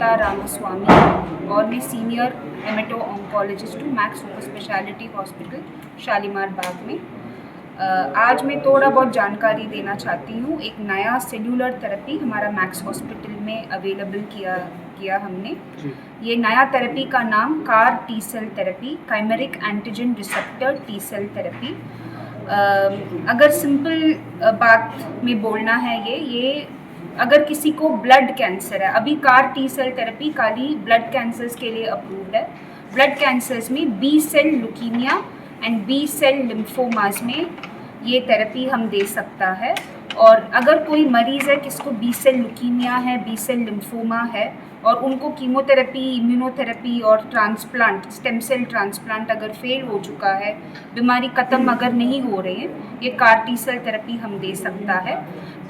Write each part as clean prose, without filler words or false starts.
नमिता रामास्वामी और मैं senior hemato oncologist हूँ Max super speciality hospital Shalimar Bagh में। आज मैं थोड़ा बहुत जानकारी देना चाहती हूँ। एक नया सेल्यूलर थेरेपी हमारा मैक्स हॉस्पिटल में अवेलेबल किया हमने। ये नया थेरेपी का नाम CAR T cell therapy, chimeric antigen receptor T cell therapy. अगर सिंपल बात में बोलना है, ये अगर किसी को ब्लड कैंसर है, अभी कार टी सेल थेरेपी खाली ब्लड कैंसर्स के लिए अप्रूव्ड है। ब्लड कैंसर्स में B cell leukaemia and B cell lymphomas में ये थेरेपी हम दे सकता है। और अगर कोई मरीज़ है किसको बी सेल ल्यूकीमिया है, बी सेल लिम्फोमा है और उनको कीमोथेरेपी, इम्यूनोथेरेपी और ट्रांसप्लांट, स्टेम सेल ट्रांसप्लांट अगर फेल हो चुका है, बीमारी ख़त्म अगर नहीं हो रही है, ये कार टी सेल थेरेपी हम दे सकता है।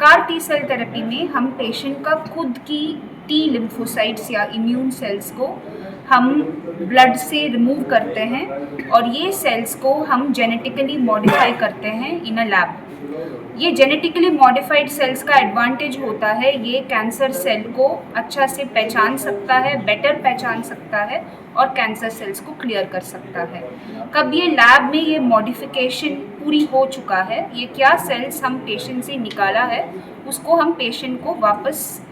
कार टी सेल थेरेपी में हम पेशेंट का खुद की टी लिम्फोसाइट्स या इम्यून सेल्स को हम ब्लड से रिमूव करते हैं और ये सेल्स को हम जेनेटिकली मॉडिफाई करते हैं इन अ लैब। ये जेनेटिकली मॉडिफाइड सेल्स का एडवांटेज होता है, ये कैंसर सेल को अच्छा से पहचान सकता है, बेटर पहचान सकता है और कैंसर सेल्स को क्लियर कर सकता है। कब ये लैब में ये मॉडिफिकेशन पूरी हो चुका है, ये क्या सेल्स हम पेशेंट से निकाला है उसको हम पेशेंट को वापस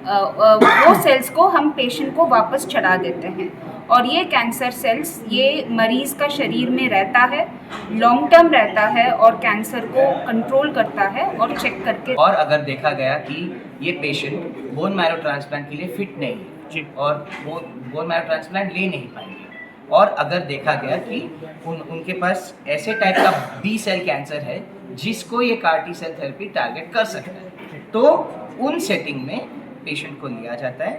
वो सेल्स को हम पेशेंट को वापस चढ़ा देते हैं और ये कैंसर सेल्स ये मरीज़ का शरीर में रहता है, लॉन्ग टर्म रहता है और कैंसर को कंट्रोल करता है और चेक करके। और अगर देखा गया कि ये पेशेंट बोन मैरो ट्रांसप्लांट के लिए फिट नहीं है और वो बोन मैरो ट्रांसप्लांट ले नहीं पाएंगे, और अगर देखा गया कि उनके पास ऐसे टाइप का बी सेल कैंसर है जिसको ये CAR T cell therapy target कर सकता है, तो उन सेटिंग में पेशेंट को लिया जाता है,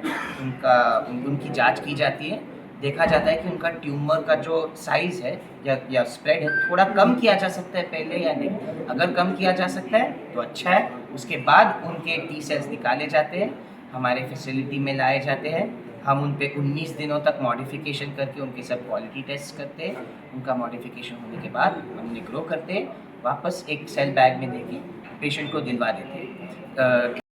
उनकी जांच की जाती है, देखा जाता है कि उनका ट्यूमर का जो साइज़ है या स्प्रेड है थोड़ा कम किया जा सकता है पहले या नहीं। अगर कम किया जा सकता है तो अच्छा है। उसके बाद उनके टी सेल्स निकाले जाते हैं, हमारे फैसिलिटी में लाए जाते हैं। हम उन पे 19 दिनों तक मॉडिफिकेशन करके उनके सब क्वालिटी टेस्ट करते हैं। उनका मॉडिफिकेशन होने के बाद हम उन्हें ग्रो करते हैं, वापस एक सेल बैग में देके पेशेंट को दिलवा देते हैं।